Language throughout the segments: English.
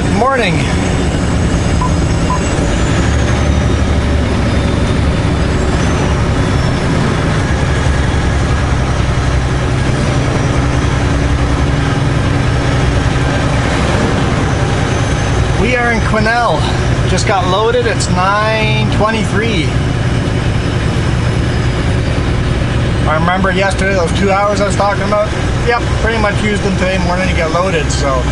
Good morning. We are in Quesnel. Just got loaded. It's 9:23. I remember yesterday those 2 hours I was talking about. Yep, pretty much used them today morning to get loaded. So.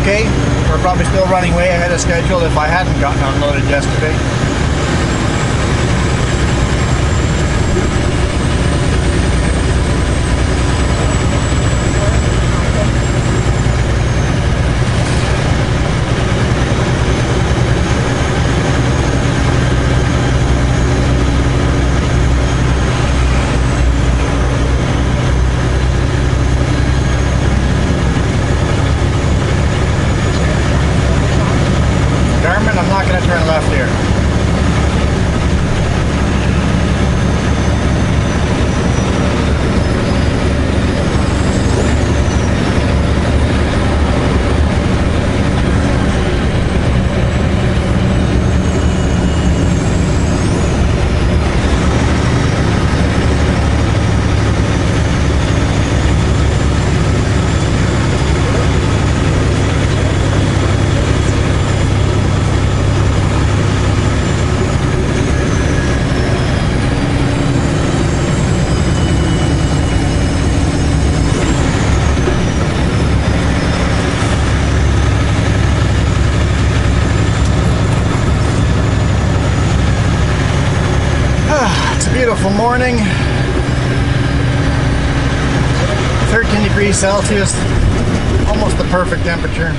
Okay, we're probably still running way ahead of schedule if I hadn't gotten unloaded yesterday. I'm not going to turn left here. Beautiful morning, 13 degrees Celsius, almost the perfect temperature.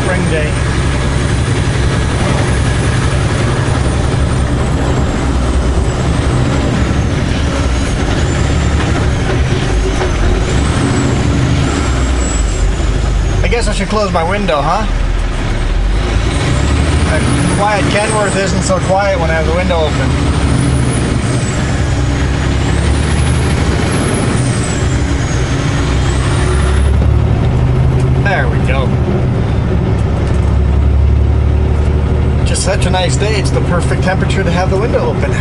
Spring day. I guess I should close my window, huh? Quiet Kenworth isn't so quiet when I have the window open. There we go. Just such a nice day. It's the perfect temperature to have the window open.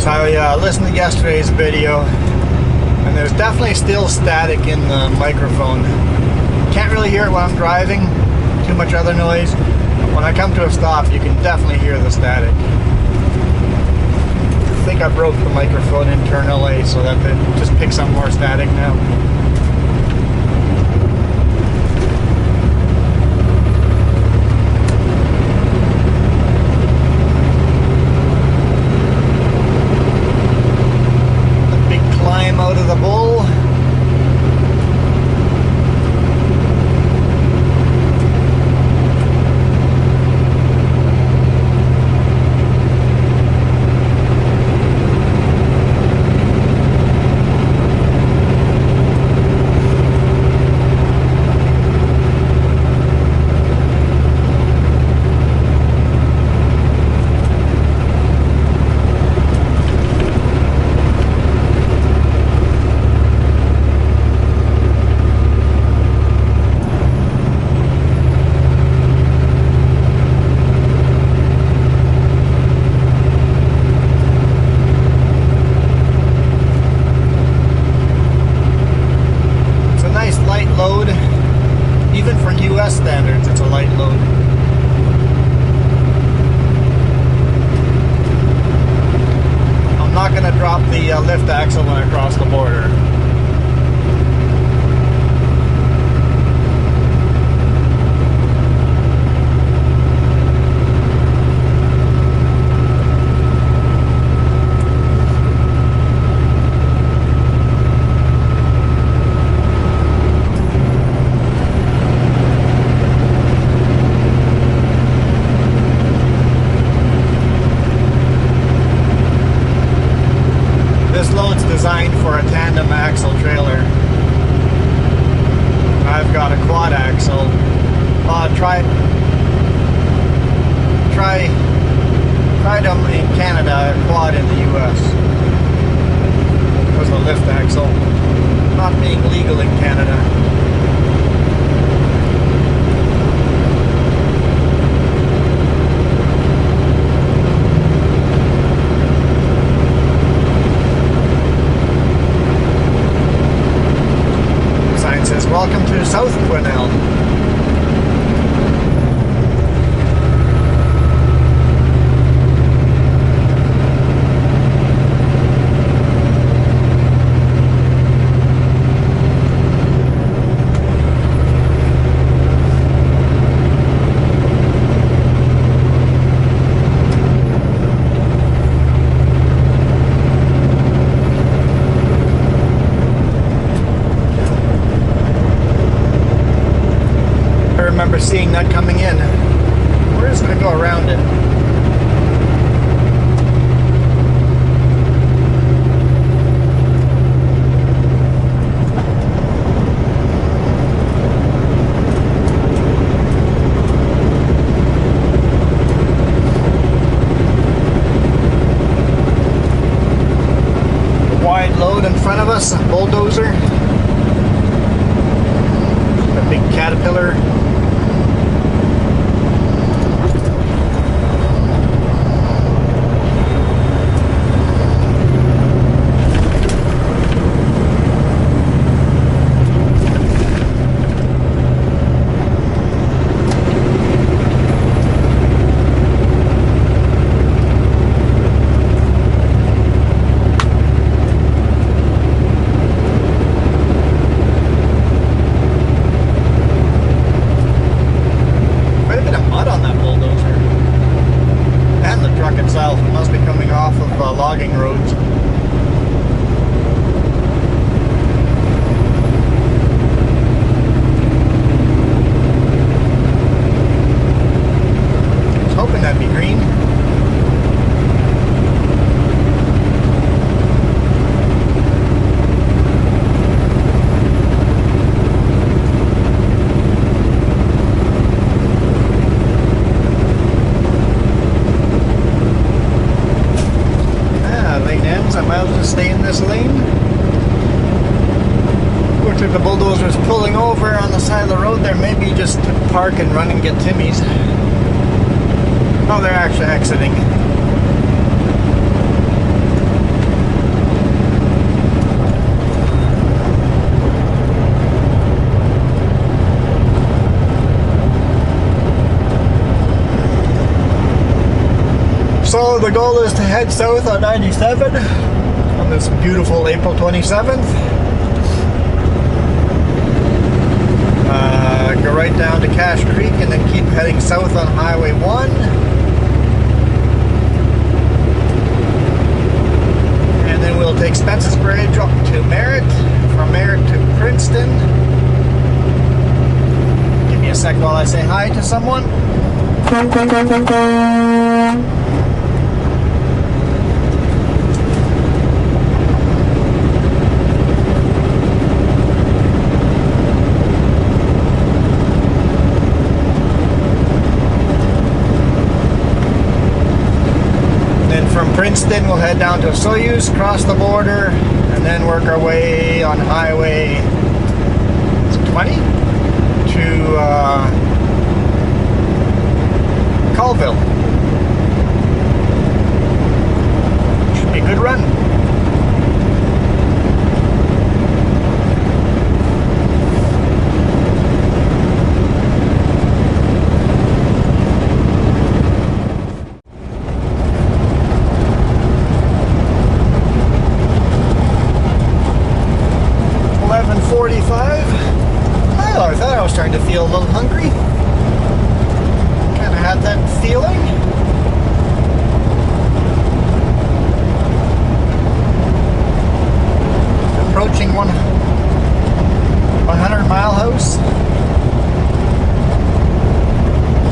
So I listened to yesterday's video, and there's definitely still static in the microphone. Can't really hear it when I'm driving, too much other noise. But when I come to a stop, you can definitely hear the static. I think I broke the microphone internally so that it just picks up more static now. A big climb out of the bowl. standards, it's a light load. I'm not going to drop the lift axle when I cross the border. Designed for a tandem axle trailer. I've got a quad axle. Tried them in Canada, a quad in the US. It was a lift axle, not being legal in Canada. Welcome to South Quesnel. I remember seeing that coming in. We're just going to go around it. A wide load in front of us, a bulldozer. A big Caterpillar. Logging roads. I was hoping that'd be green. I might as well just stay in this lane. Looks like the bulldozer's pulling over on the side of the road there. Maybe just park and run and get Timmy's. Oh, they're actually exiting. So the goal is to head south on 97 on this beautiful April 27th. Go right down to Cache Creek and then keep heading south on Highway 1. And then we'll take Spence's Bridge up to Merritt, from Merritt to Princeton. Give me a sec while I say hi to someone. From Princeton, we'll head down to Soyuz, cross the border, and then work our way on Highway 20 to Colville. Should be a good run. was starting to feel a little hungry. Kind of had that feeling. Approaching 100-mile house.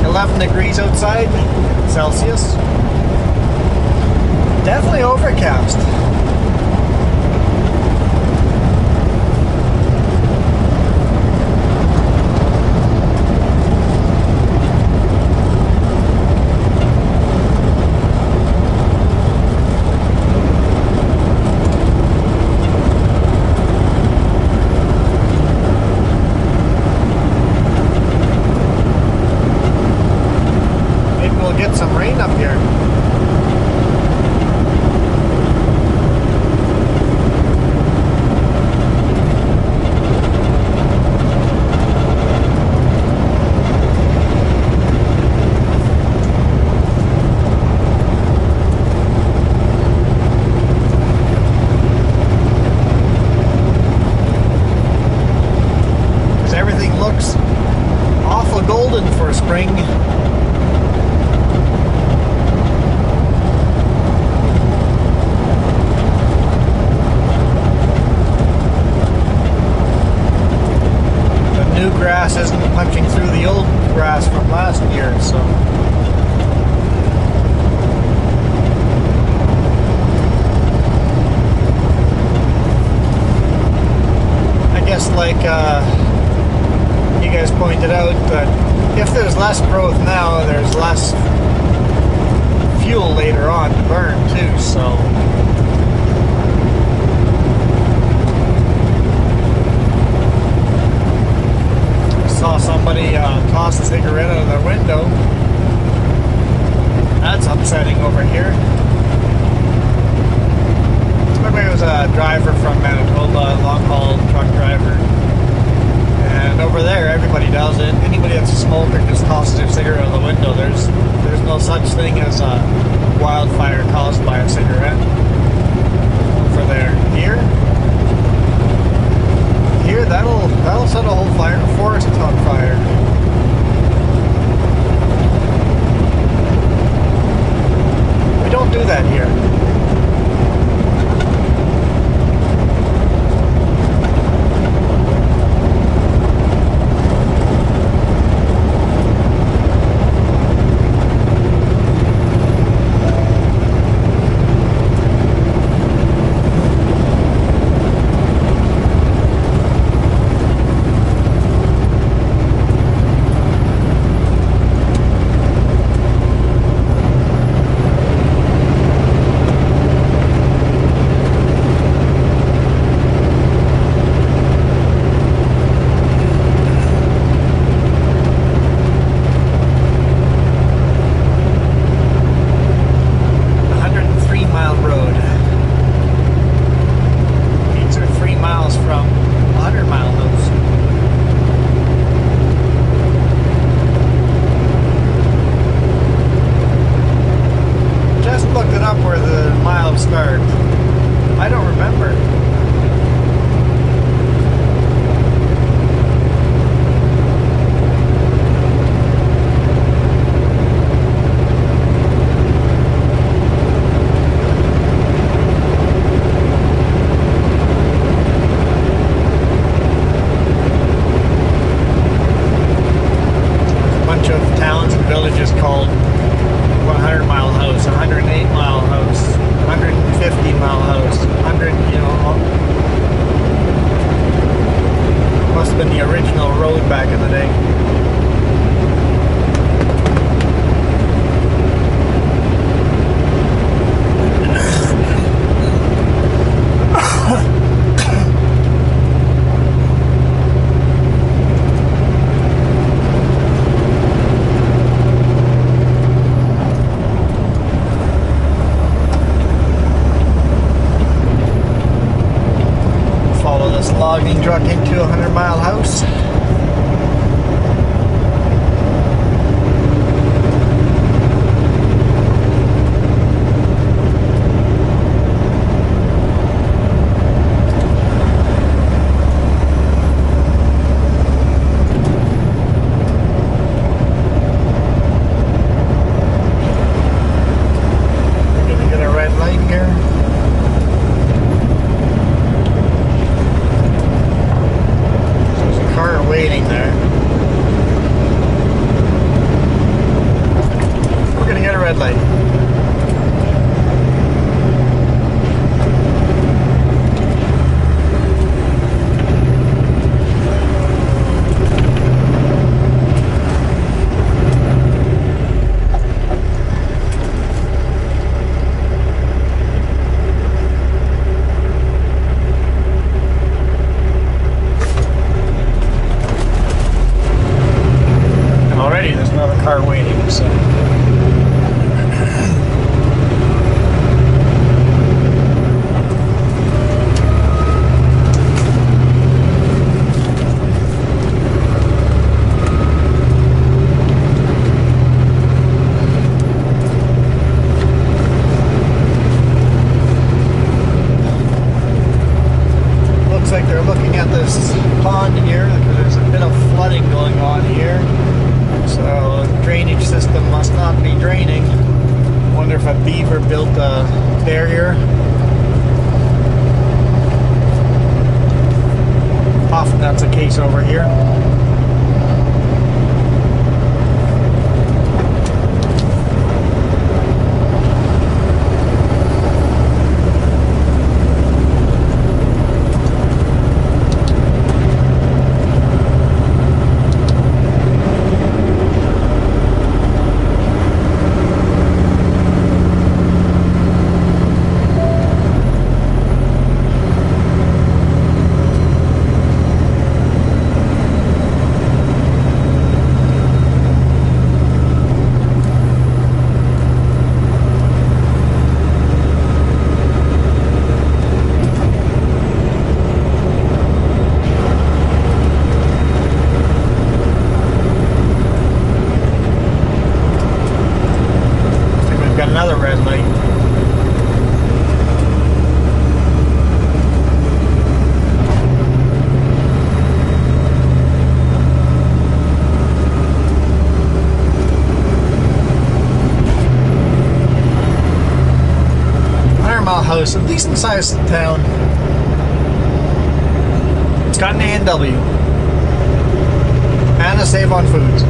11 degrees outside Celsius. Definitely overcast. Some rain up here. Because everything looks awful golden for spring. Grass isn't punching through the old grass from last year, so I guess like you guys pointed out that if there's less growth now, there's less fuel later on to burn too, so saw somebody toss a cigarette out of their window. That's upsetting over here. Maybe it was a driver from Manitoba, long-haul truck driver. And over there, everybody does it. Anybody that's a smoker just tosses their cigarette out of the window. There's no such thing as a wildfire caused by a cigarette. Over there. Here, that'll set a whole forest on fire. We don't do that here. logging truck into a 100-mile house. So. Like they're looking at this pond here because there's a bit of flooding going on here, so the drainage system must not be draining. Wonder if a beaver built a barrier. Often that's the case over here. Another red light. Mile House, a decent sized town. It's got an A&W and a Save on Foods.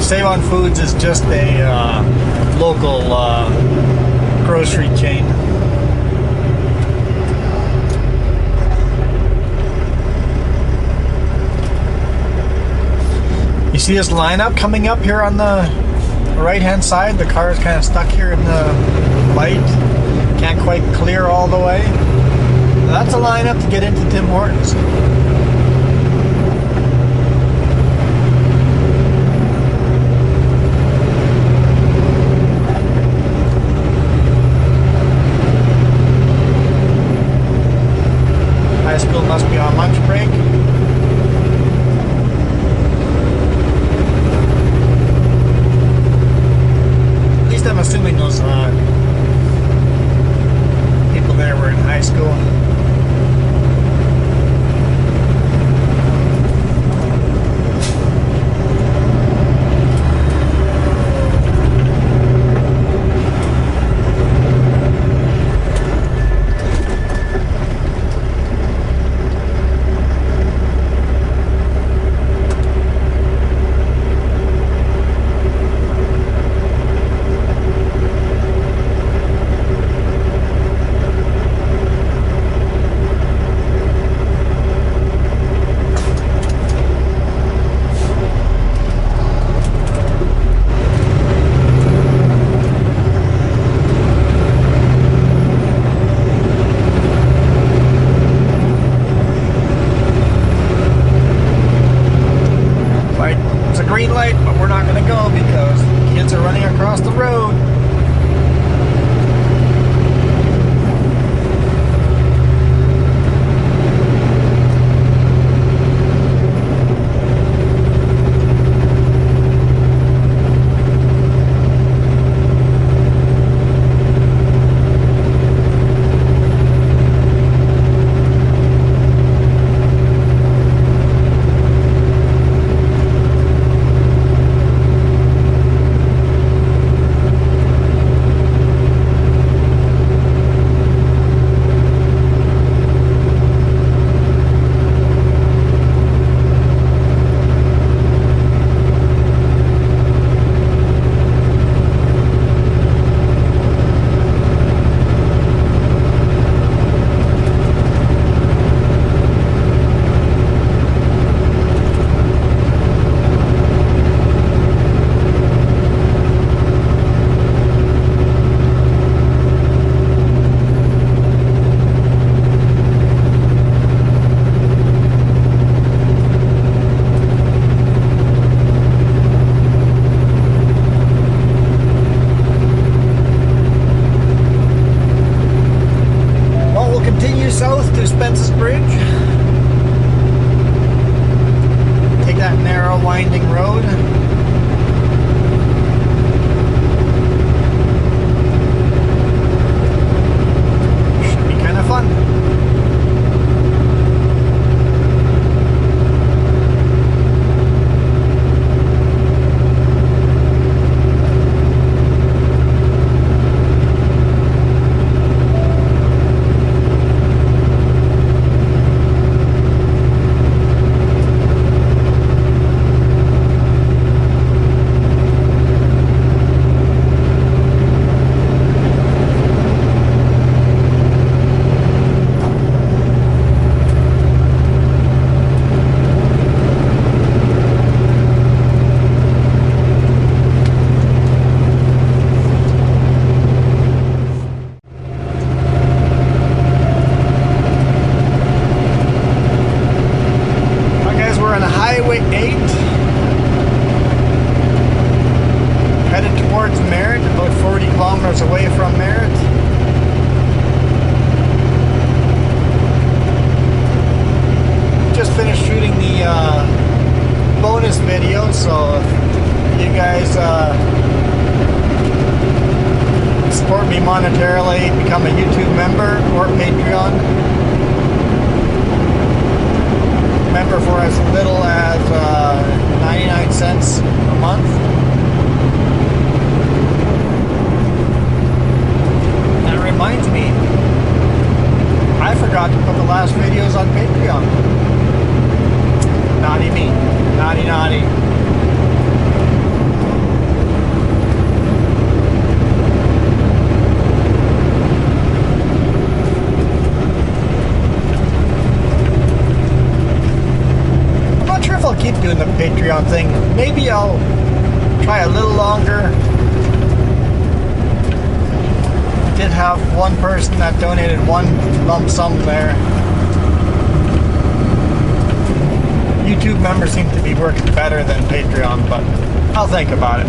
Save on Foods is just a local grocery chain. You see this lineup coming up here on the right hand side? The car is kind of stuck here in the light. Can't quite clear all the way. That's a lineup to get into Tim Hortons. High school must be on lunch break. At least I'm assuming those people there were in high school. Green light, but we're not going to go because kids are running across the road. monetarily, become a YouTube member or Patreon member for as little as 99 cents a month. That reminds me, I forgot to put the last videos on Patreon. Naughty me. Naughty, naughty. I'm not sure if I'll keep doing the Patreon thing. Maybe I'll try a little longer. Did have one person that donated one lump sum there. YouTube members seem to be working better than Patreon, but I'll think about it.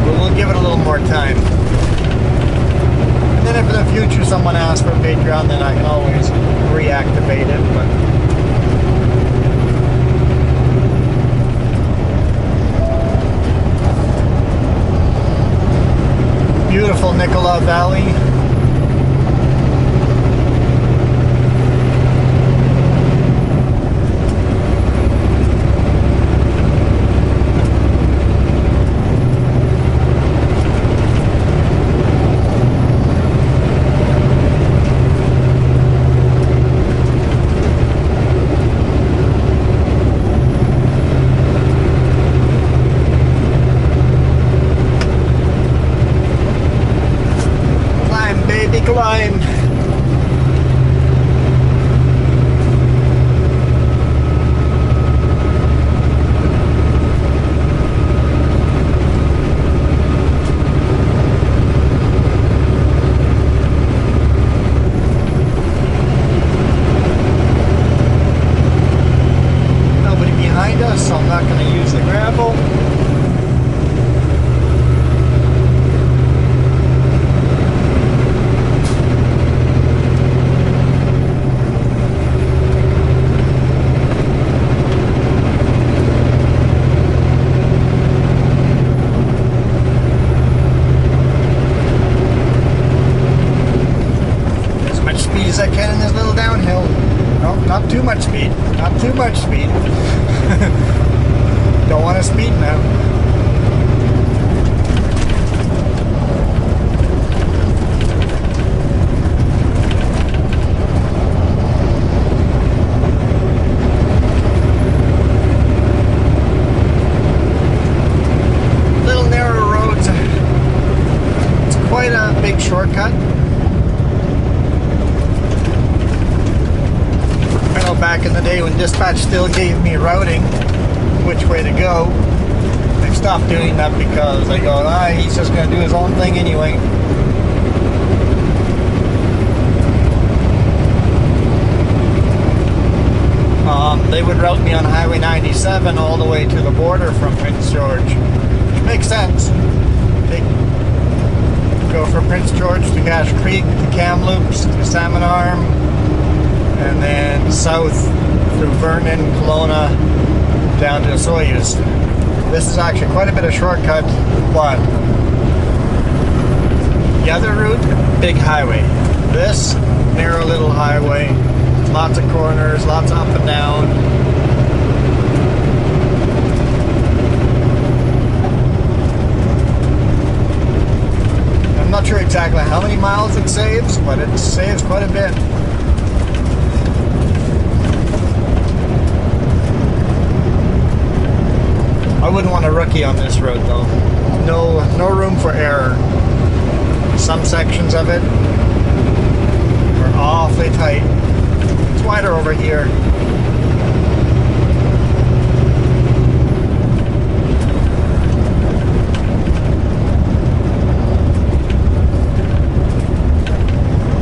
We'll give it a little more time. And then if in the future someone asks for Patreon, then I can always reactivate it. But beautiful Nicola Valley. Climb. Nobody behind us, so I'm not going to use the gravel. As I can in this little downhill. No, not too much speed. Not too much speed. Don't want to speed now. Little narrow roads. It's quite a big shortcut. Back in the day when dispatch still gave me routing, which way to go, they've stopped doing that because they go, he's just going to do his own thing anyway. They would route me on Highway 97 all the way to the border from Prince George, which makes sense. They go from Prince George to Cache Creek, to Kamloops, to Salmon Arm, and then south through Vernon, Kelowna, down to Soyuz. This is actually quite a bit of shortcut, but the other route, big highway. This, narrow little highway, lots of corners, lots of up and down. I'm not sure exactly how many miles it saves, but it saves quite a bit. I wouldn't want a rookie on this road though. No room for error. Some sections of it are awfully tight. It's wider over here.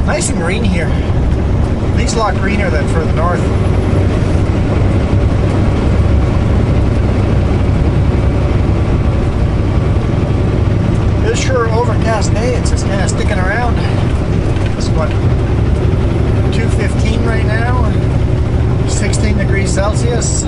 Nice and green here. At least a lot greener than further north. It's sure overcast day. It's just kind of sticking around. It's what, 2:15 right now, 16 degrees Celsius.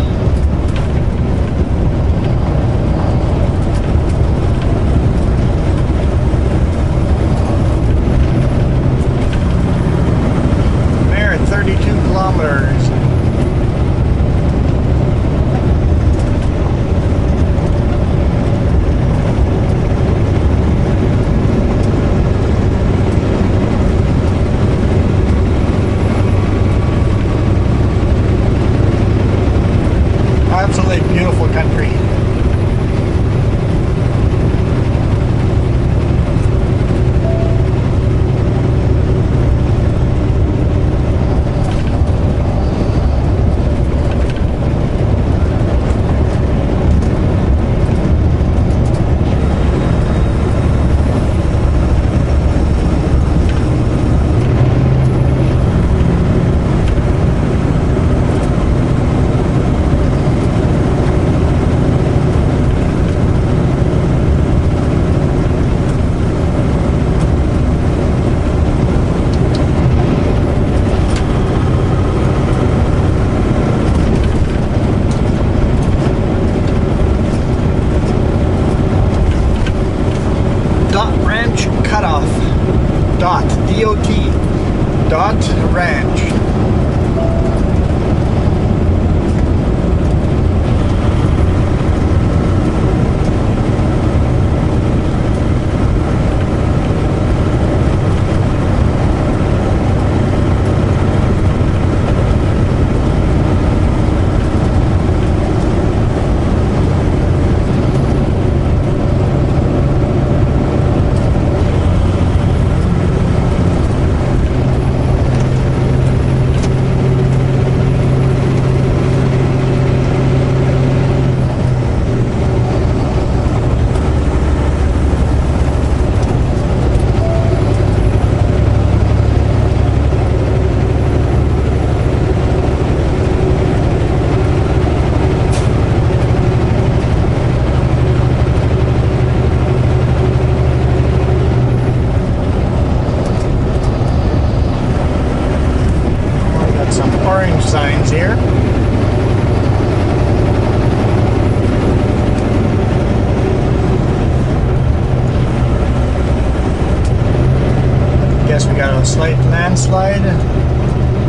slight landslide.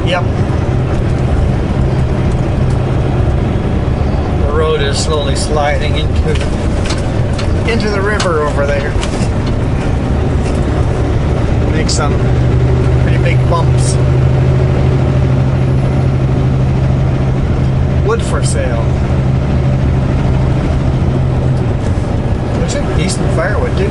Yep. The road is slowly sliding into the river over there. Makes some pretty big bumps. Wood for sale. Looks like decent firewood too.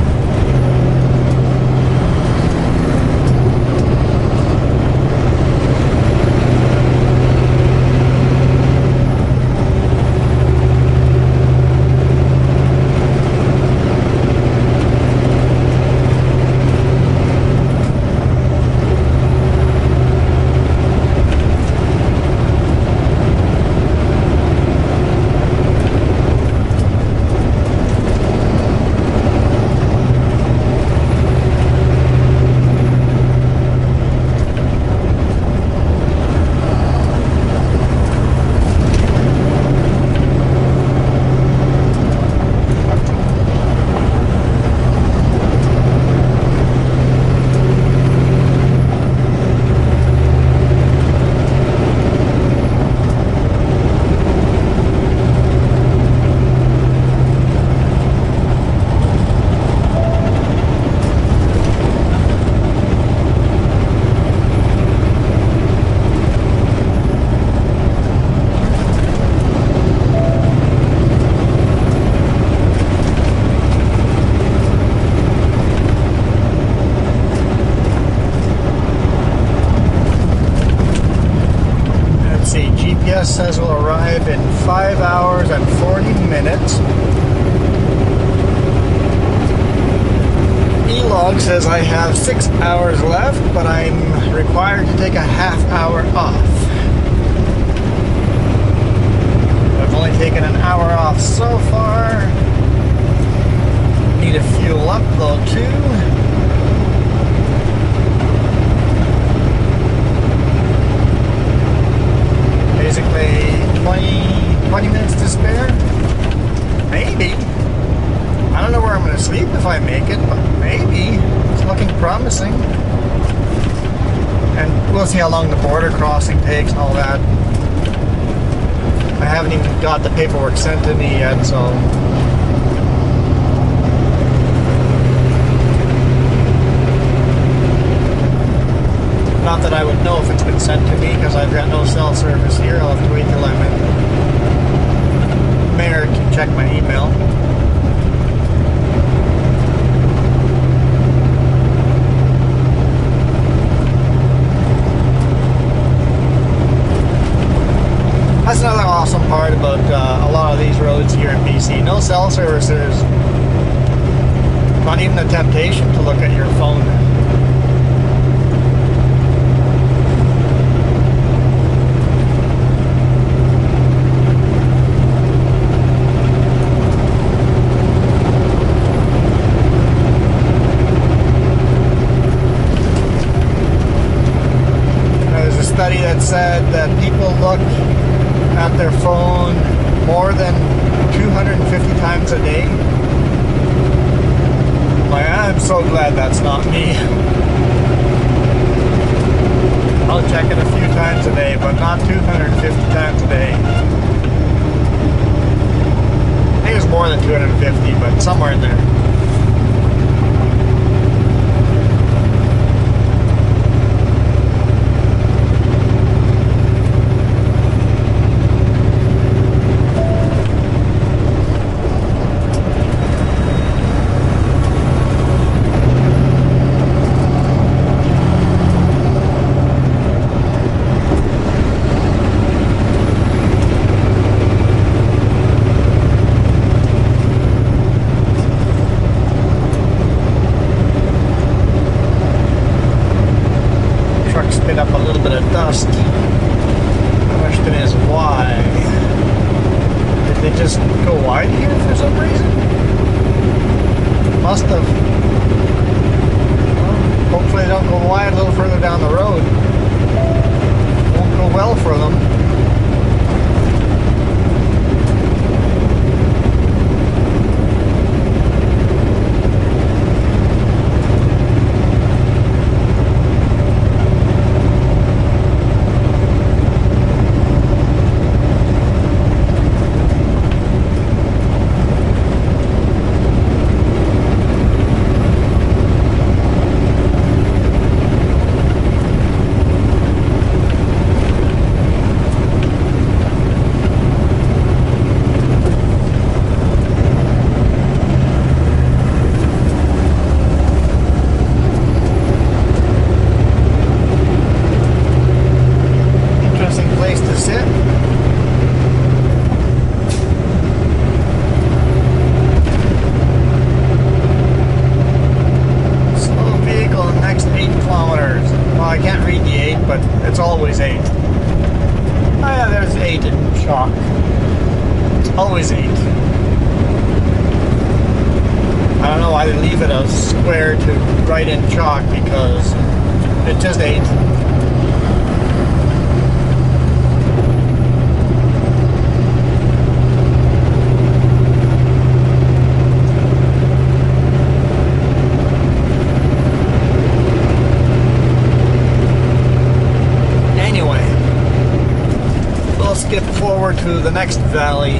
Says we'll arrive in 5 hours and 40 minutes. E-log says I have 6 hours left, but I'm required to take a half hour off. I've only taken an hour off so far. Need to fuel up though too. Basically 20 minutes to spare. Maybe. I don't know where I'm going to sleep if I make it, but maybe. It's looking promising. And we'll see how long the border crossing takes and all that. I haven't even got the paperwork sent to me yet, so... Not that I would know if it's been sent to me, because I've got no cell service here. I'll have to wait till I'm in Mare to check my email. That's another awesome part about a lot of these roads here in BC. No cell service. There's not even a temptation to look at your phone. Study that said that people look at their phone more than 250 times a day. I'm so glad that's not me. I'll check it a few times a day, but not 250 times a day. I think it's more than 250, but somewhere in there. leave it a square to write in chalk because it just ain't. Anyway, we'll skip forward to the next valley.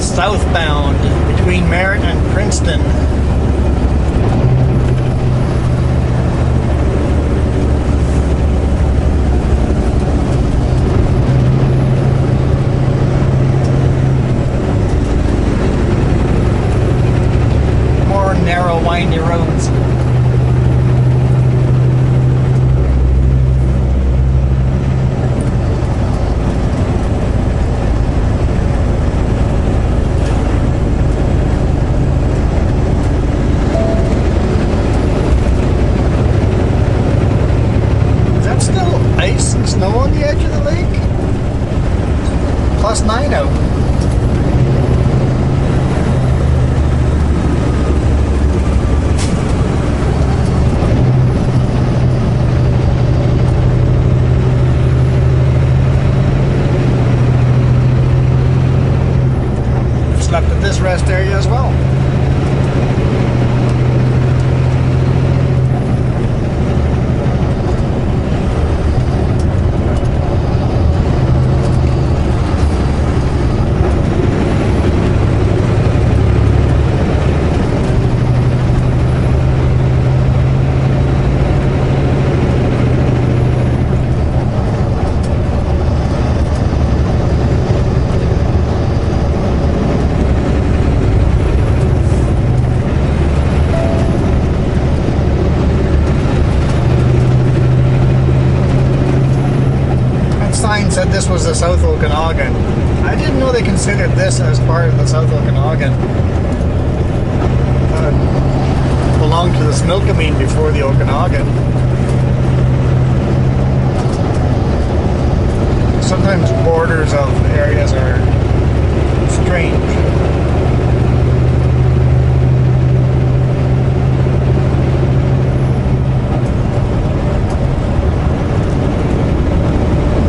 Southbound between Merritt and Princeton. More narrow, windy roads. Snow on the edge of the lake? +9 out. Slept at this rest area as well. Said this was the South Okanagan. I didn't know they considered this as part of the South Okanagan. Belonged to the Smilkameen before the Okanagan. Sometimes borders of areas are strange.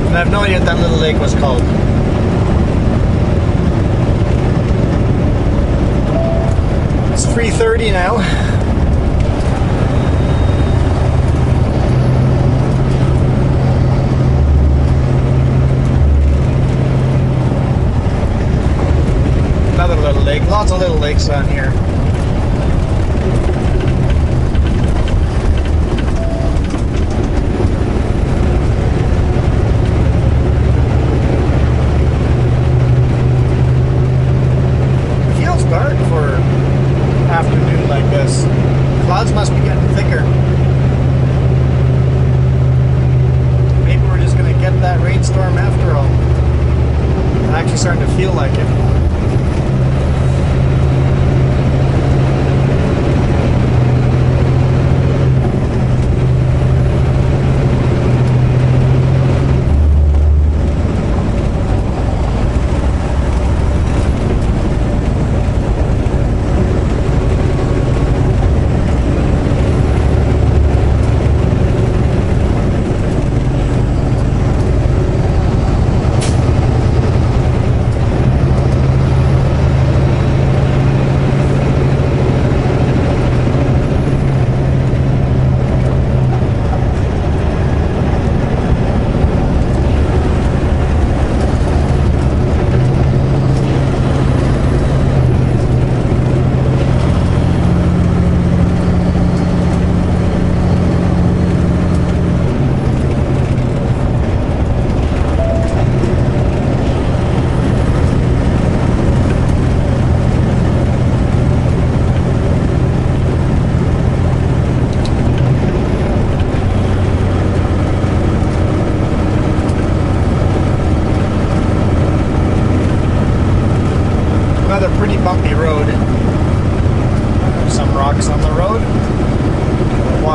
And I have no idea what that little lake was called. It's 3:30 now. Another little lake. Lots of little lakes on here. Dark for afternoon like this. Clouds must be getting thicker. Maybe we're just going to get that rainstorm after all. I'm actually starting to feel like it.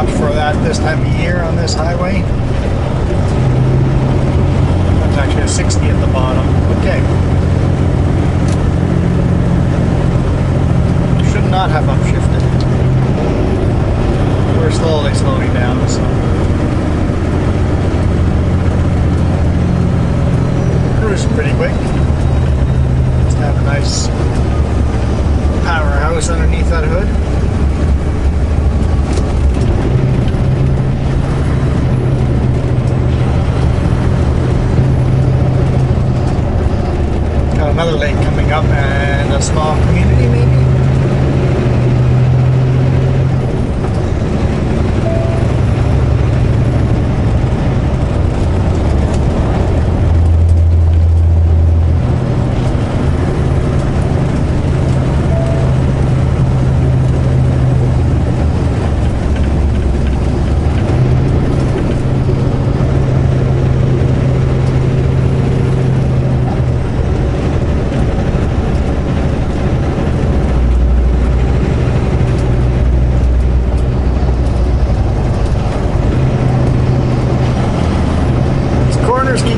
watch for that this time of year on this highway. That's actually a 60 at the bottom. Okay. Should not have upshifted. We're slowly slowing down, so. Cruising pretty quick. Just have a nice powerhouse underneath that hood. Got another lake coming up and a small community maybe.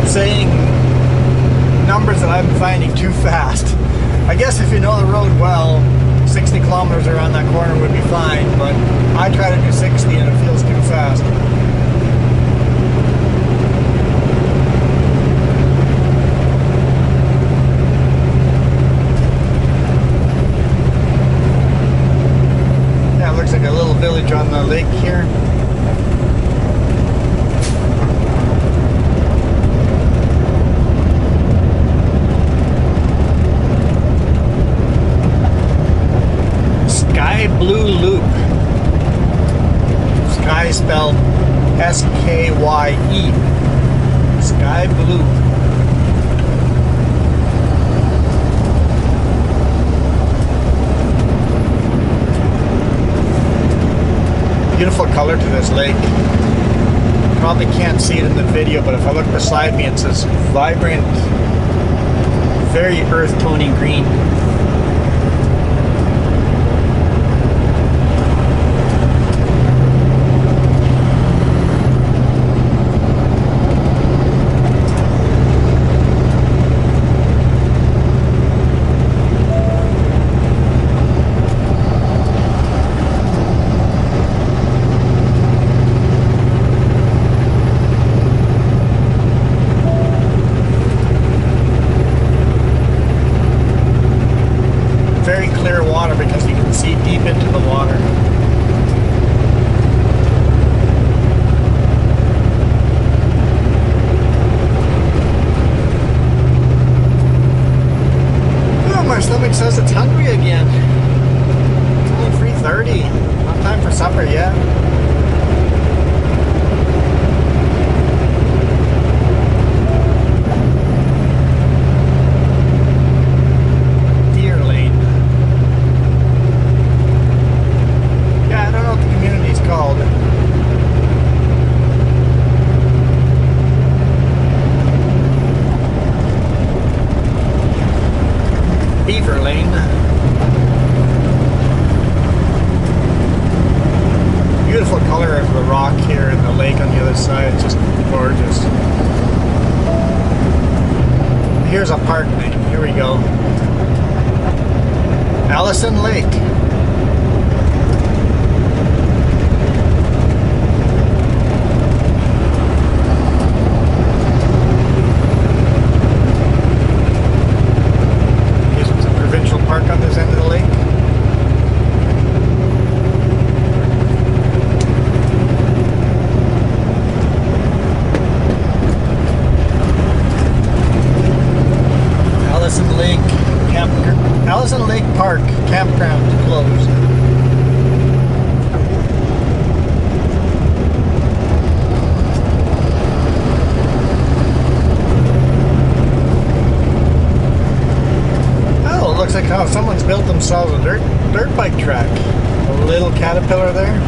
Saying numbers that I'm finding too fast. I guess if you know the road well, 60 kilometers around that corner would be fine, but I try to do 60 and it feels too fast. Yeah, it looks like a little village on the lake here. Blue Loop. Sky spelled S-K-Y-E. Sky Blue. Beautiful color to this lake. Probably can't see it in the video, but if I look beside me, it says vibrant, very earth tony green. Because you can see deep into the water. Oh, my stomach says it's hungry again. It's only 3:30. Not time for supper yet. Beautiful color of the rock here and the lake on the other side. It's just gorgeous. Here's a park name. Here we go. Alison Lake. Here's a provincial park on this end of the lake. Alison Lake Park campground closed. Oh, it looks like how someone's built themselves a dirt bike track. A little caterpillar there.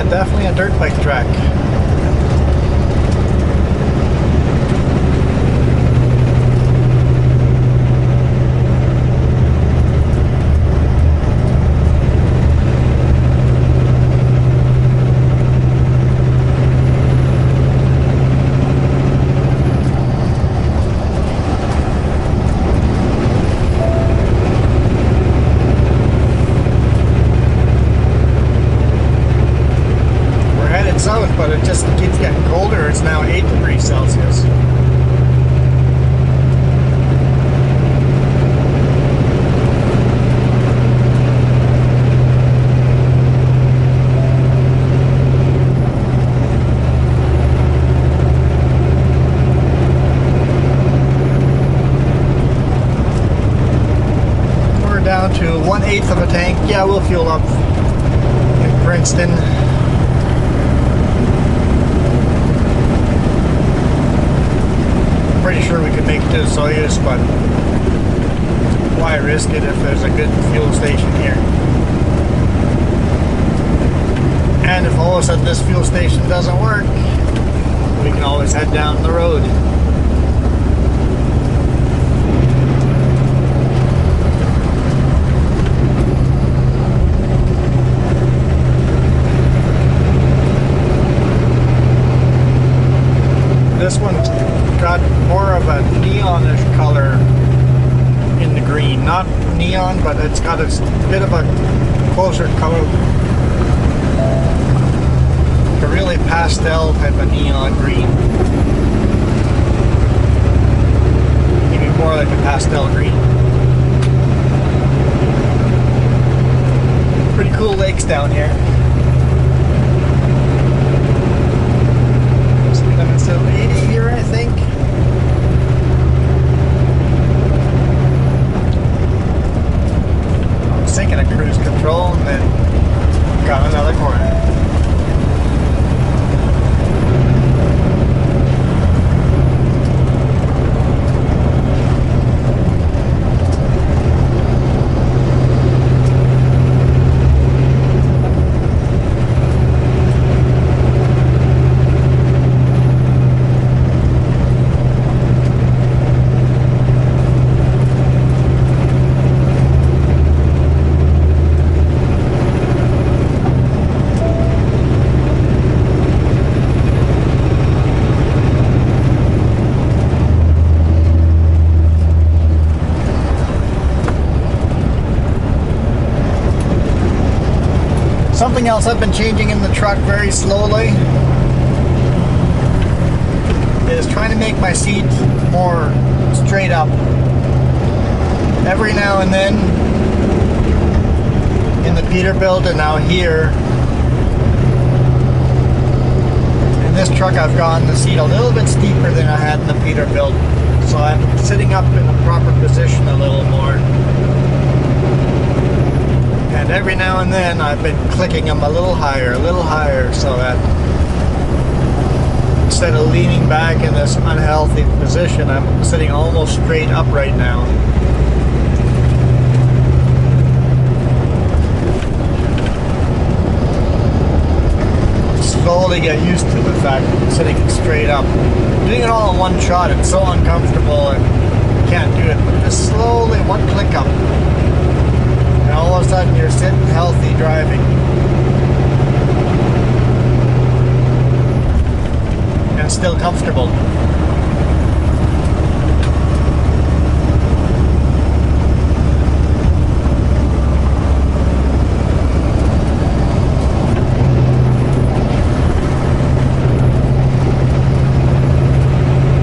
Definitely a dirt bike track. just keeps getting colder. It's now 8 degrees Celsius. We're down to 1/8 of a tank. Yeah, we'll fuel up in Princeton. Pretty sure we could make it to Soyuz, but why risk it if there's a good fuel station here? And if all of a sudden this fuel station doesn't work, we can always head down the road. This one's got more of a neonish color in the green. Not neon, but it's got a bit of a closer color. A really pastel type of neon green. Maybe more like a pastel green. Pretty cool lakes down here. Limits of 80 here, I think. I was thinking of cruise control and then got another corner. Something else I've been changing in the truck very slowly is trying to make my seat more straight up. Every now and then in the Peterbilt and now here in this truck I've gotten the seat a little bit steeper than I had in the Peterbilt, so I'm sitting up in a proper position a little more. And every now and then I've been clicking them a little higher, so that instead of leaning back in this unhealthy position, I'm sitting almost straight up right now. Slowly get used to the fact of sitting straight up. Doing it all in one shot, it's so uncomfortable and you can't do it, but just slowly, one click up. And all of a sudden you're sitting healthy driving. And still comfortable.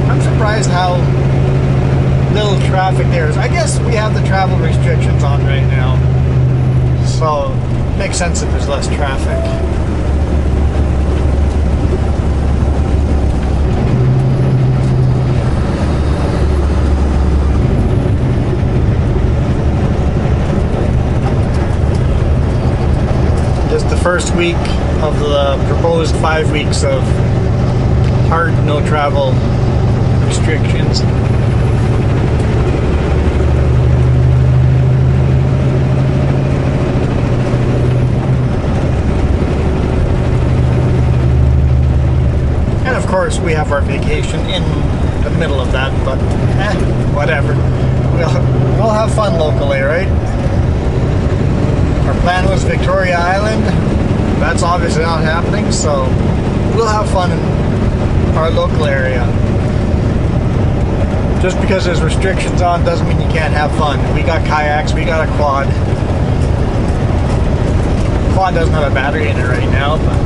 I'm surprised how little traffic there is. I guess we have the travel restrictions on right now. So, it makes sense that there's less traffic. Just the first week of the proposed 5 weeks of hard no travel restrictions. Of course, we have our vacation in the middle of that, but whatever. We'll have fun locally, right? Our plan was Victoria Island. That's obviously not happening, so we'll have fun in our local area. Just because there's restrictions on doesn't mean you can't have fun. We got kayaks, we got a quad. Quad doesn't have a battery in it right now, but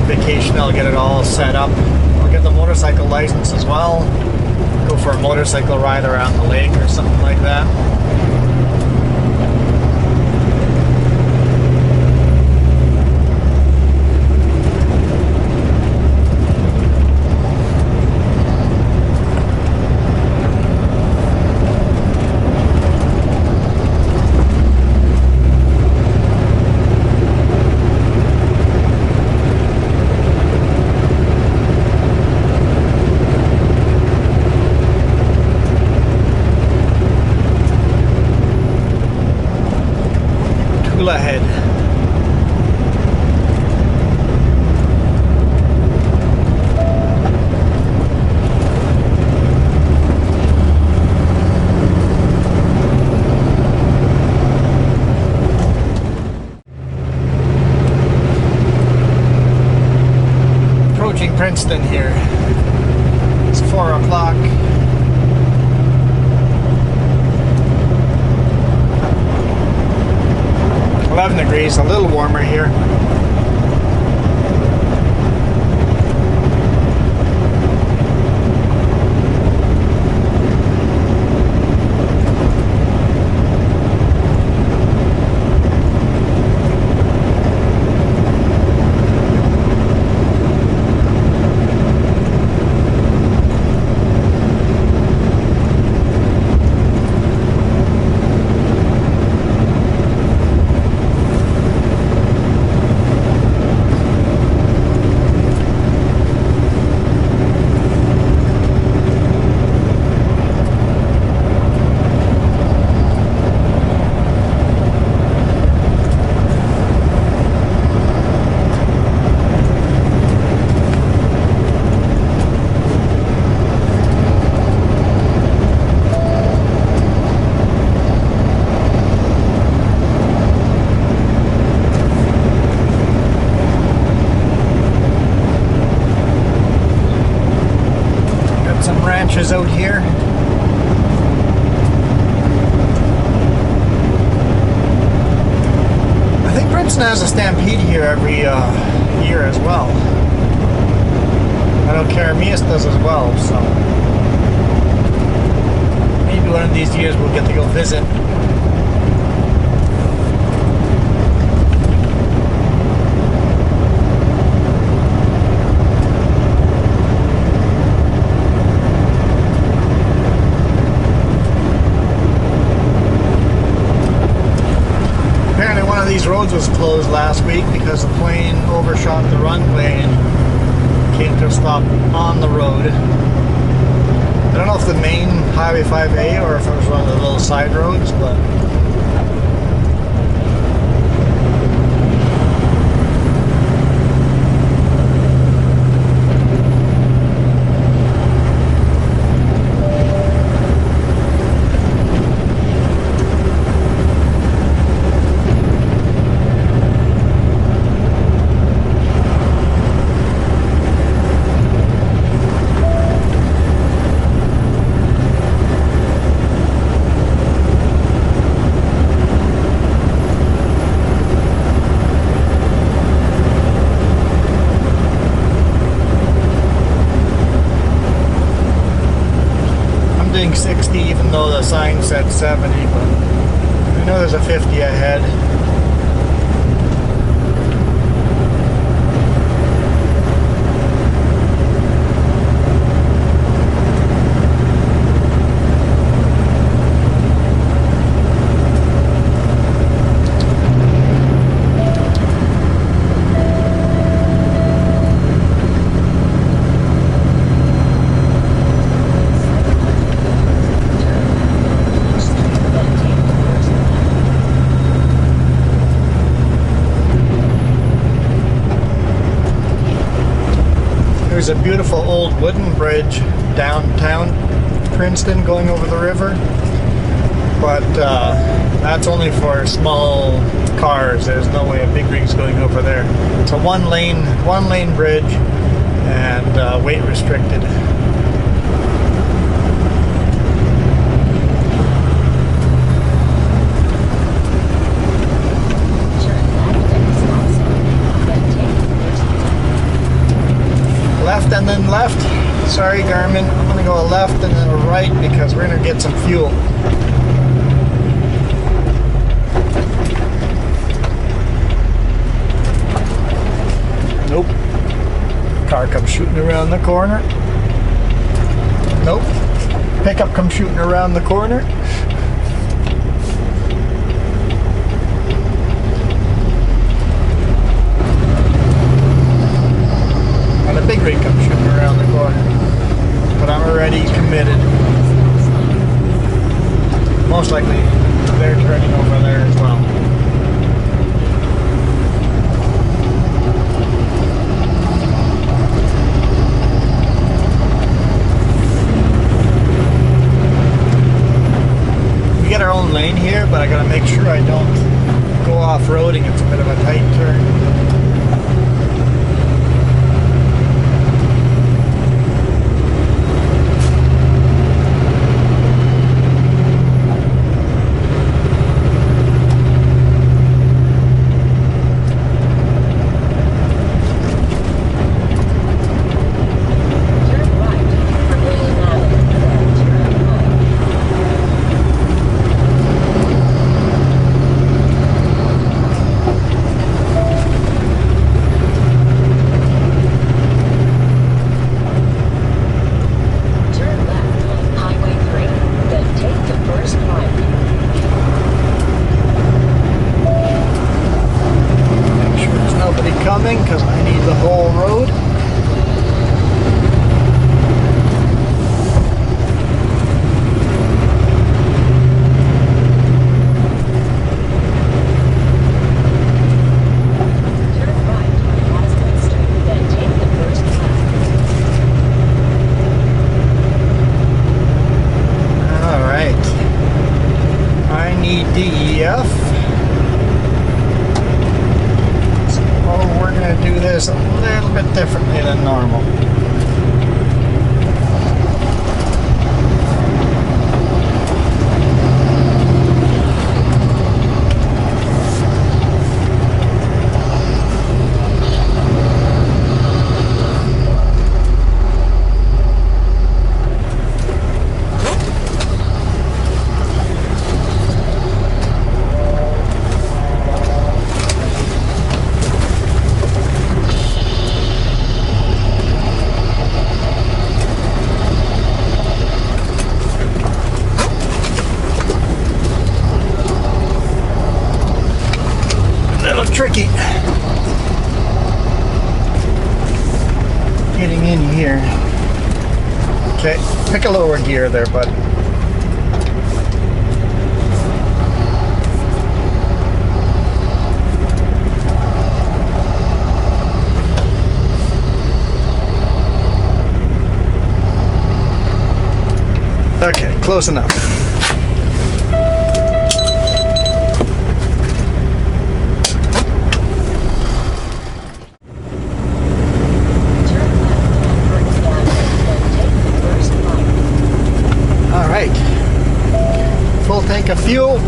vacation, I'll get it all set up. I'll get the motorcycle license as well. Go for a motorcycle ride around the lake or something like that. Ahead. Approaching Princeton here. It's 4 o'clock. Degrees, a little warmer here. Out here. I think Princeton has a stampede here every year as well. I know Karamias does as well, so maybe one of these years we'll get to go visit. These roads was closed last week because the plane overshot the runway and came to a stop on the road. I don't know if the main Highway 5A or if it was one of the little side roads, but doing 60 even though the sign said 70, but I know there's a 50 ahead. There's a beautiful old wooden bridge downtown Princeton going over the river, but that's only for small cars. There's no way a big rig's going over there. It's a one lane bridge and weight restricted. left and then left. Sorry, Garmin. I'm gonna go a left and then a right because we're gonna get some fuel. Nope. Car comes shooting around the corner. Nope. Pickup comes shooting around the corner. And a big rig comes shooting around the corner. But I'm already committed. Most likely they're turning over there as well. We get our own lane here, but I gotta make sure I don't go off-roading. It's a bit of a tight turn. Because I need the whole road. All right. I need DEF. We're going to do this a little bit differently than normal. Tricky getting in here. Okay, pick a lower gear there, bud. Okay, close enough. Full tank of fuel.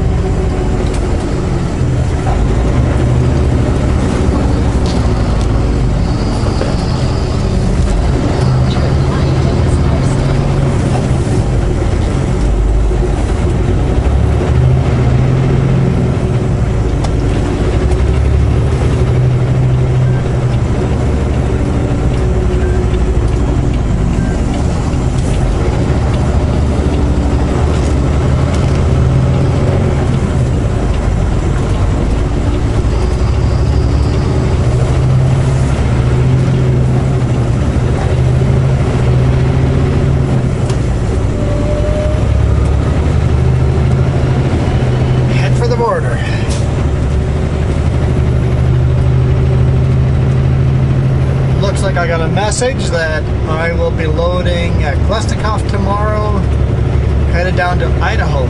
I got a message that I will be loading at Quesnel tomorrow, headed down to Idaho.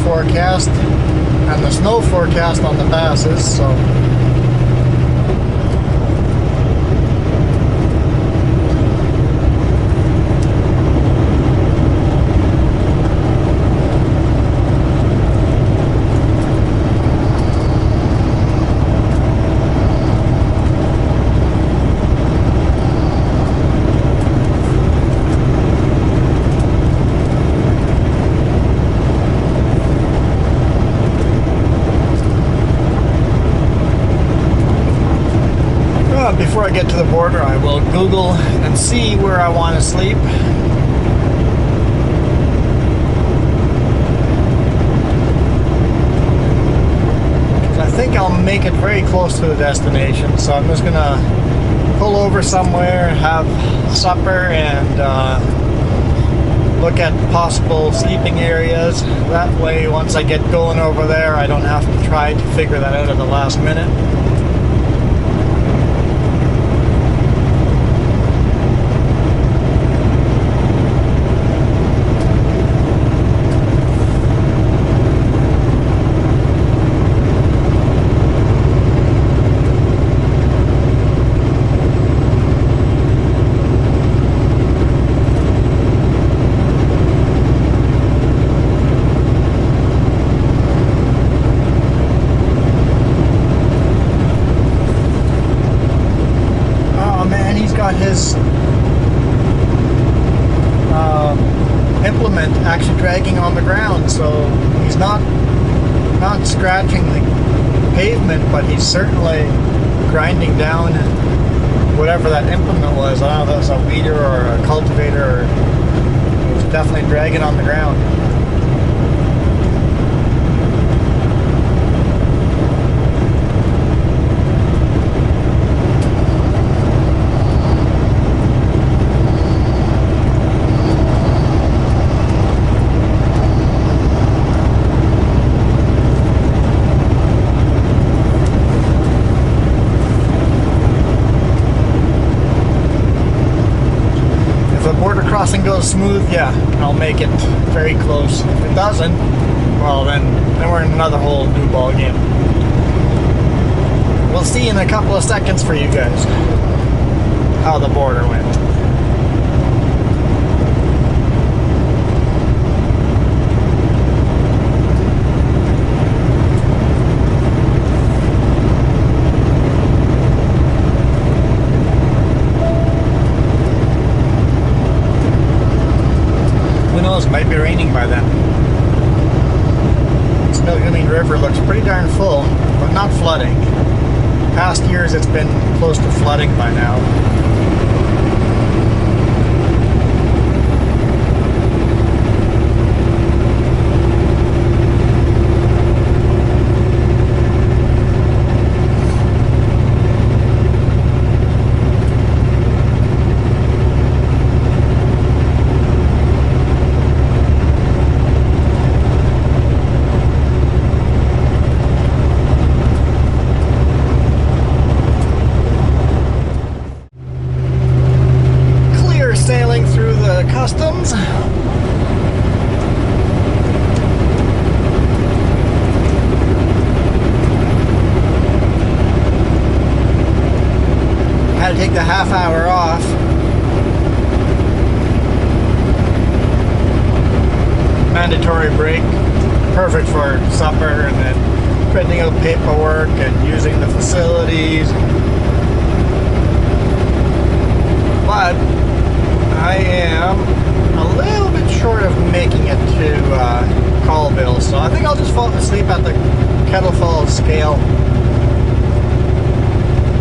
forecast and the snow forecast on the passes, so before I get to the border, I will Google and see where I want to sleep. Because I think I'll make it very close to the destination, so I'm just gonna pull over somewhere, have supper, and look at possible sleeping areas. That way, once I get going over there, I don't have to try to figure that out at the last minute. His implement actually dragging on the ground, so he's not scratching the pavement, but he's certainly grinding down whatever that implement was. I don't know if that's a weeder or a cultivator, or it was definitely dragging on the ground. Crossing goes smooth, yeah, I'll make it very close. If it doesn't, well then we're in another whole new ball game. We'll see in a couple of seconds for you guys how the border went. Might be raining by then. Snoqualmie River looks pretty darn full, but not flooding. Past years it's been close to flooding by now. Customs. Had to take the half hour off. Mandatory break. Perfect for supper and then printing out paperwork and using the facilities. But I am a little bit short of making it to Colville, so I think I'll just fall asleep at the Kettle Falls scale.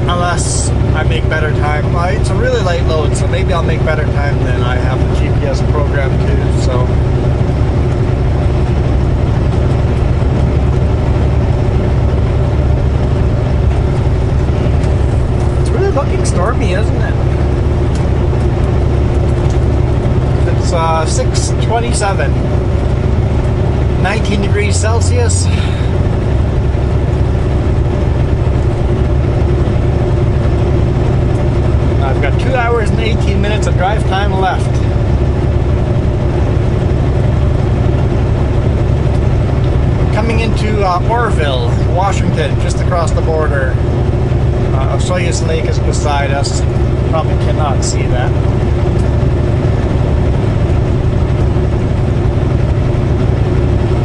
Unless I make better time. It's a really light load, so maybe I'll make better time than I have the GPS program to, so. It's really looking stormy, isn't it? It's 6:27, 19 degrees Celsius. I've got 2 hours and 18 minutes of drive time left. Orville, Washington, just across the border. Alison Lake is beside us. Probably cannot see that.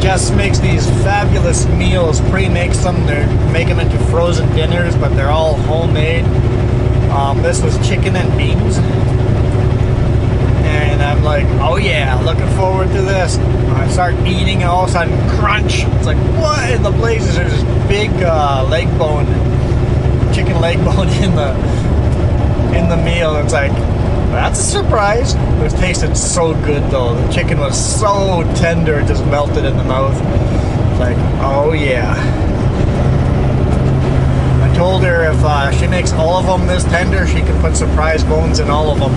Jess makes these fabulous meals, pre-makes them. They make them into frozen dinners, but they're all homemade. This was chicken and beans. And I'm like, oh yeah, looking forward to this. I start eating and all of a sudden, crunch. It's like, what in the blazes? There's this big leg bone, chicken leg bone in the meal. It's like, that's a surprise. It tasted so good though. The chicken was so tender, it just melted in the mouth. It's like, oh yeah. I told her if she makes all of them this tender, she can put surprise bones in all of them.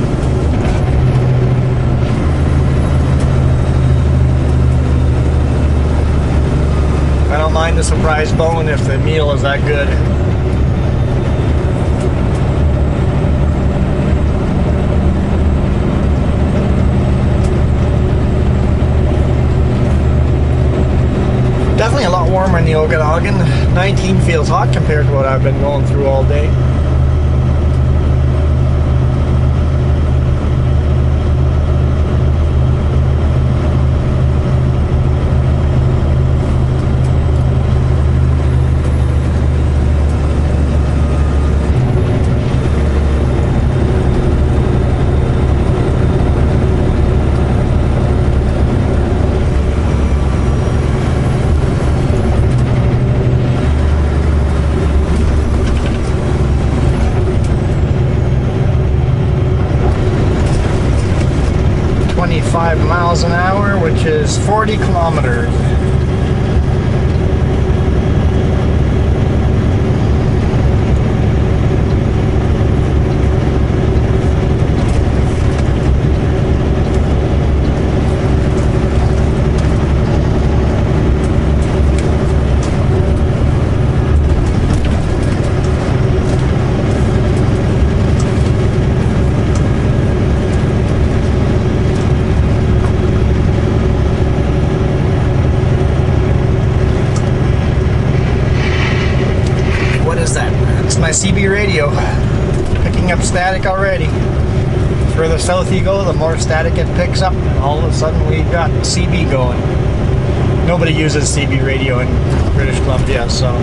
I don't mind the surprise bone if the meal is that good. Definitely a lot warmer in the Okanagan. 19 feels hot compared to what I've been going through all day. Miles an hour, which is 40 kilometers. My CB radio picking up static already. The further south you go, the more static it picks up, and all of a sudden we got CB going. Nobody uses CB radio in British Columbia, so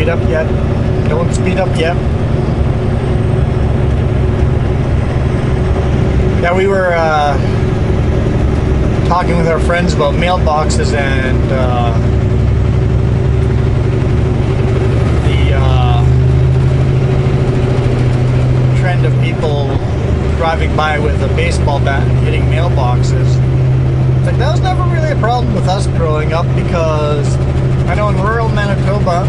up yet. Don't speed up yet. Yeah, we were talking with our friends about mailboxes and the trend of people driving by with a baseball bat and hitting mailboxes. It's like, that was never really a problem with us growing up, because I know in rural Manitoba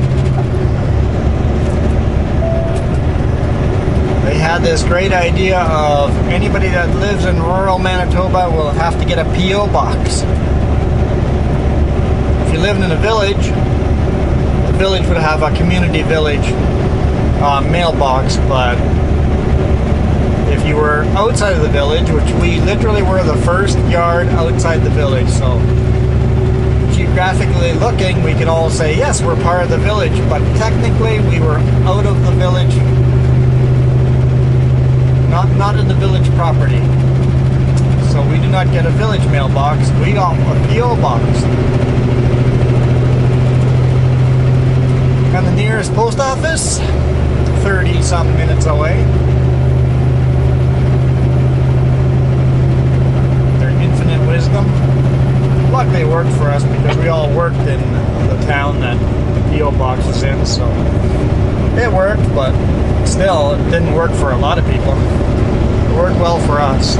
they had this great idea of anybody that lives in rural Manitoba will have to get a P.O. box. If you lived in a village, the village would have a community village mailbox, but if you were outside of the village, which we literally were the first yard outside the village, so geographically looking, we can all say, yes, we're part of the village, but technically we were out of the village. Not in the village property. So we do not get a village mailbox, we got a P.O. box. And the nearest post office, 30-some minutes away. Their infinite wisdom. somewhat they worked for us because we all worked in the town that the PO box was in, so it worked, but still, it didn't work for a lot of people. It worked well for us.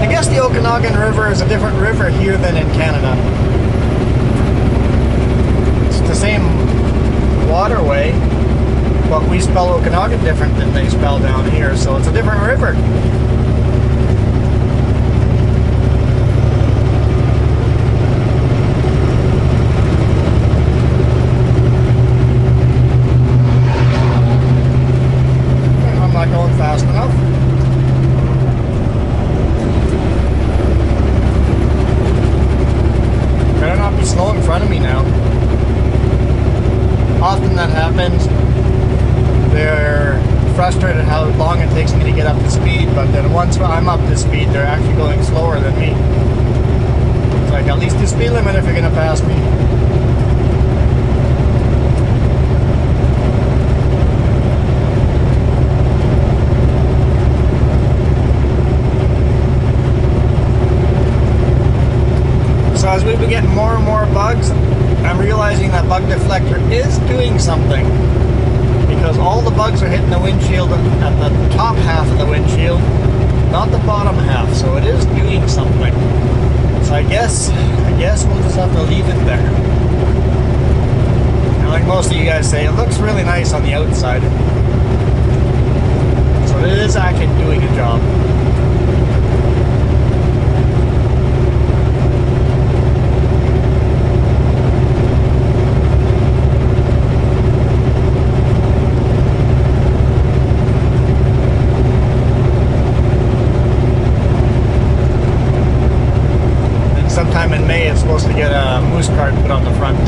I guess the Okanagan River is a different river here than in Canada. It's the same waterway, but we spell Okanagan different than they spell down here, so it's a different river. I'm not going fast enough. Better not be slow in front of me now. Often that happens. They're frustrated how long it takes me to get up to speed, but then once I'm up to speed, they're actually going slower than me. It's like, at least do speed limit if you're going to pass me. So as we've been getting more and more bugs, I'm realizing that bug deflector is doing something, because all the bugs are hitting the windshield at the top half of the windshield, not the bottom half, so it is doing something. So I guess we'll just have to leave it there. And like most of you guys say, it looks really nice on the outside. So it is actually doing a job. Sometime in May, it's supposed to get a moose cart put on the front.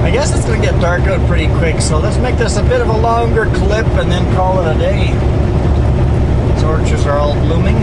I guess it's going to get dark out pretty quick, so let's make this a bit of a longer clip and then call it a day. Torches are all blooming.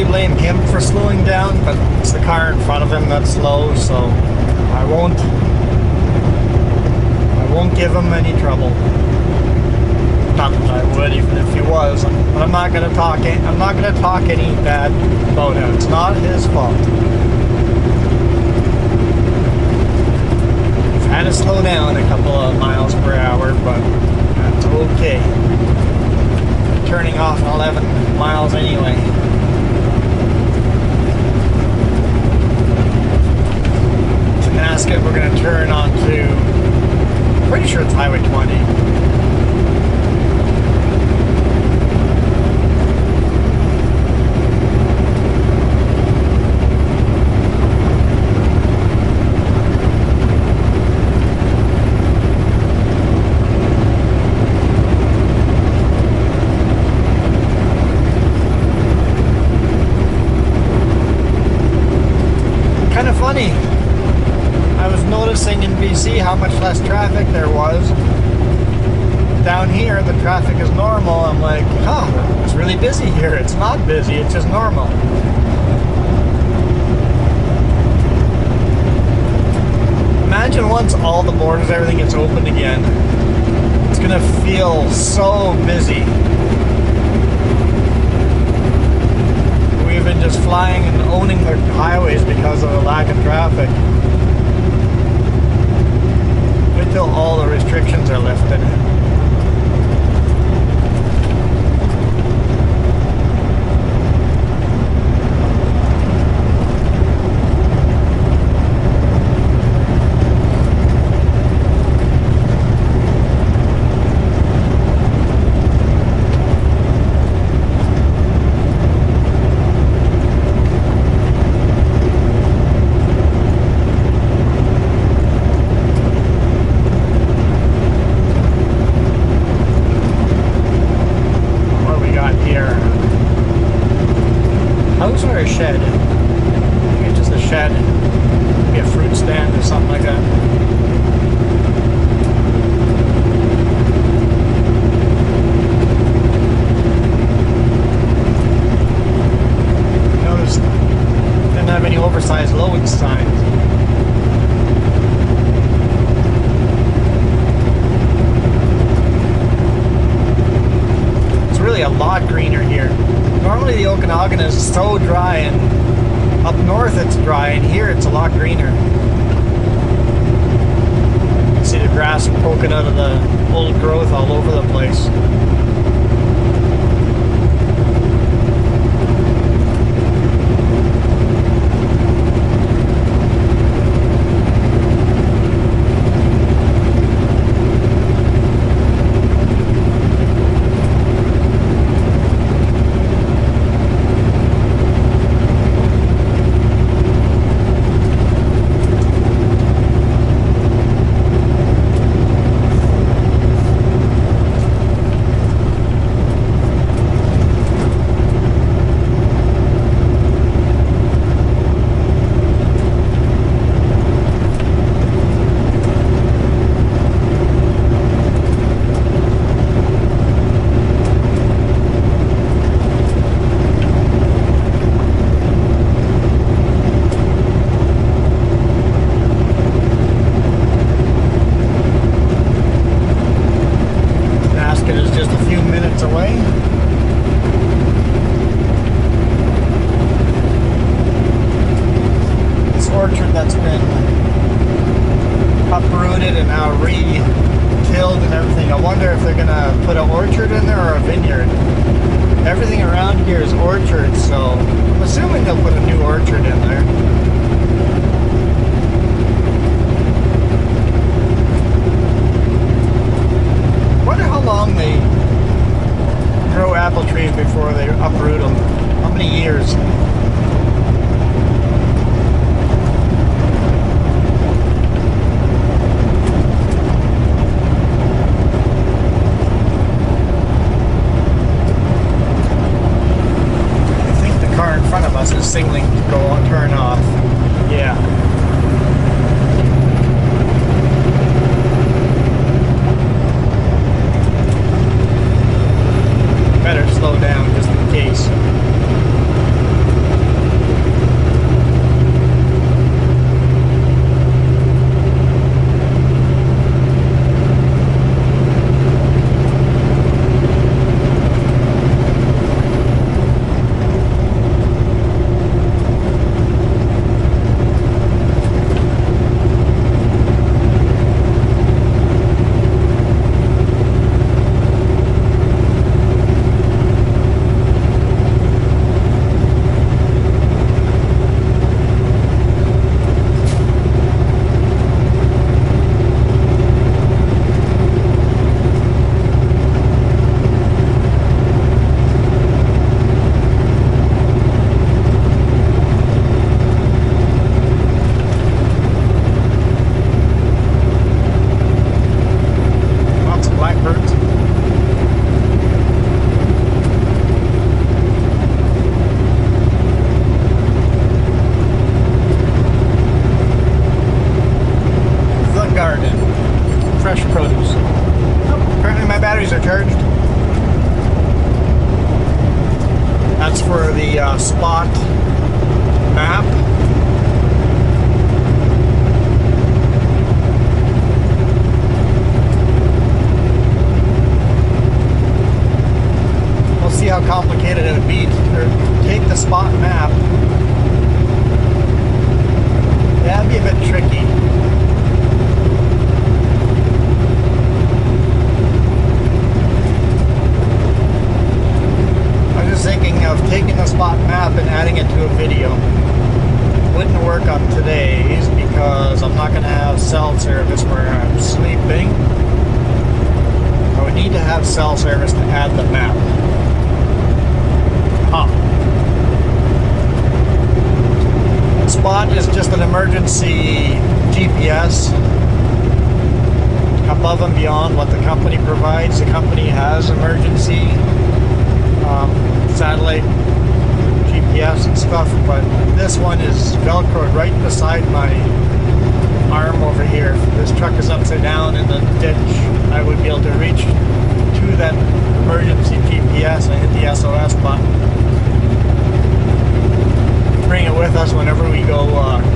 Blame him for slowing down, but it's the car in front of him that's slow, so I won't give him any trouble. Not that I would, even if he was, but I'm not gonna talk any bad about him. It's not his fault. I've had to slow down a couple of miles per hour, but that's okay. Turning off 11 miles anyway. Tonasket, we're going to turn onto, pretty sure it's Highway 20. here. It's not busy, it's just normal. Imagine once all the borders, everything gets opened again. It's gonna feel so busy. We've been just flying and owning the highways because of the lack of traffic. Wait till all the restrictions are lifted. Shed. Maybe it's just a shed. Maybe a fruit stand or something like that. Notice didn't have any oversized load signs. It's really a lot greener here. Normally the Okanagan is so dry, and up north it's dry, and here it's a lot greener. You can see the grass poking out of the old growth all over the place. That's been uprooted and now re-tilled and everything. I wonder if they're gonna put an orchard in there or a vineyard. Everything around here is orchards, so I'm assuming they'll put a new orchard in there. I wonder how long they grow apple trees before they uproot them. How many years? Is signaling to go on, turn off. Yeah. Better slow down just in case. for the spot map. We'll see how complicated it would be to take the spot map. That'd be a bit tricky. I was just thinking of taking the spot map and adding it to a video. Wouldn't work on today's because I'm not going to have cell service where I'm sleeping. I would need to have cell service to add the map. Spot is just an emergency GPS above and beyond what the company provides. The company has emergency satellite GPS and stuff, but this one is velcroed right beside my arm over here. If this truck is upside down in the ditch, I would be able to reach to that emergency GPS and hit the SOS button. Bring it with us whenever we go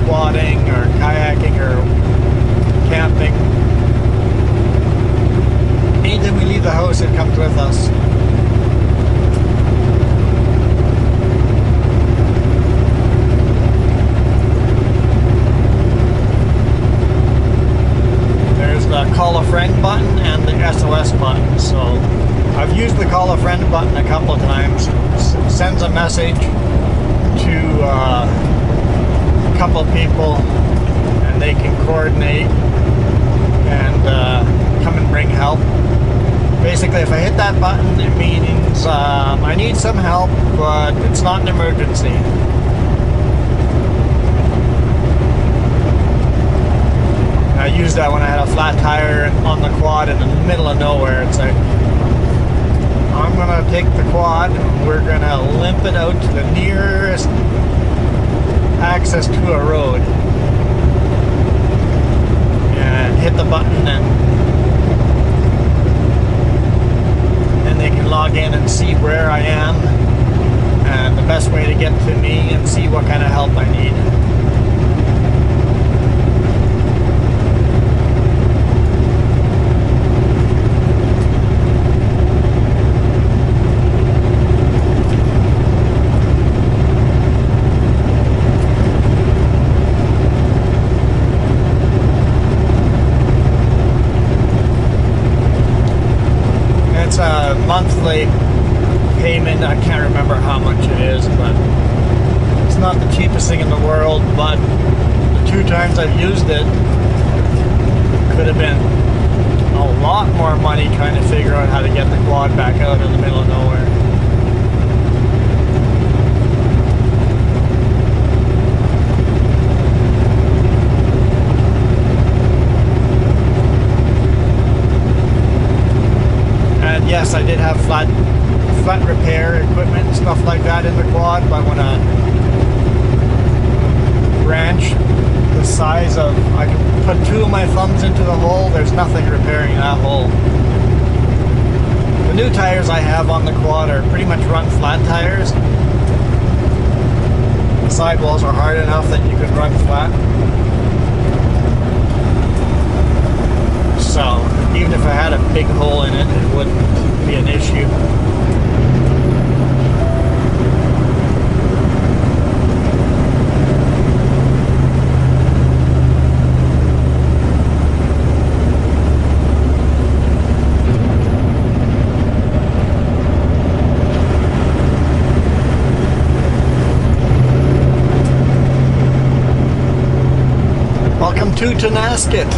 quadding or kayaking or camping. Anytime we leave the house, it comes with us. There's the call a friend button and the SOS button. So I've used the call a friend button a couple of times. It sends a message to a couple of people and they can coordinate and come and bring help. Basically, if I hit that button, it means I need some help, but it's not an emergency. I used that when I had a flat tire on the quad in the middle of nowhere. It's like, I'm going to take the quad, we're going to limp it out to the nearest access to a road and hit the button, and then they can log in and see where I am and the best way to get to me and see what kind of help I need. Monthly payment. I can't remember how much it is, but it's not the cheapest thing in the world, but the 2 times I've used it could have been a lot more money trying to figure out how to get the quad back out in the middle of nowhere. Yes, I did have flat repair equipment and stuff like that in the quad, but when a branch the size of, I can put 2 of my thumbs into the hole, there's nothing repairing that hole. The new tires I have on the quad are pretty much run flat tires. The sidewalls are hard enough that you can run flat. So even if I had a big hole in it, it wouldn't be an issue. Welcome to Tonasket.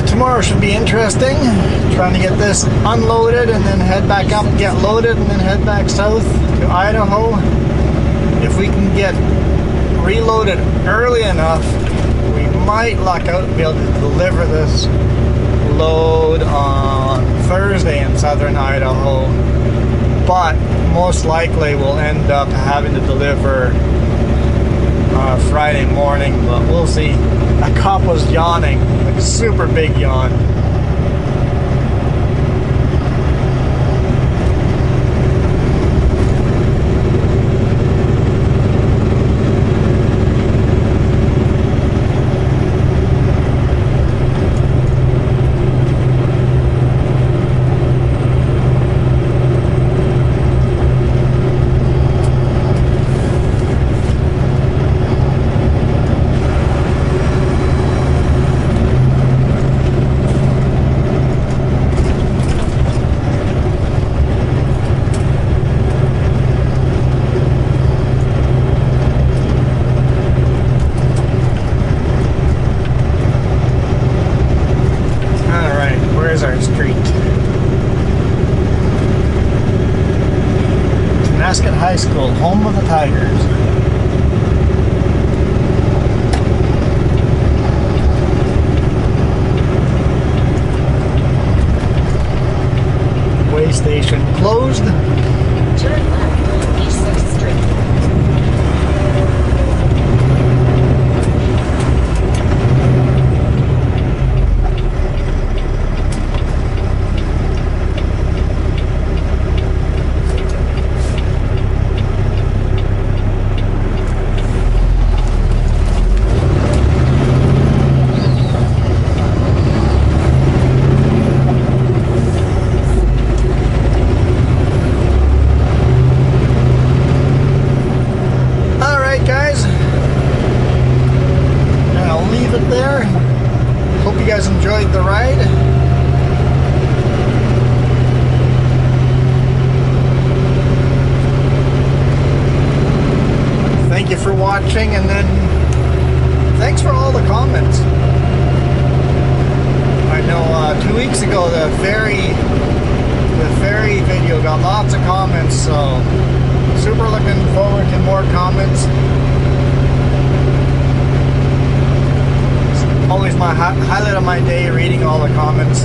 Tomorrow should be interesting. Trying to get this unloaded and then head back up, get loaded, and then head back south to Idaho. If we can get reloaded early enough, we might luck out and be able to deliver this load on Thursday and southern Idaho, but most likely we'll end up having to deliver Friday morning, but we'll see. That cop was yawning, like a super big yawn. Our street. Tonasket High School, home of the Tigers. Way station closed. Turn left on East 6th Street. There. Hope you guys enjoyed the ride. Thank you for watching, and then thanks for all the comments. I know 2 weeks ago the ferry video got lots of comments, so super looking forward to more comments. Always my highlight of my day, reading all the comments.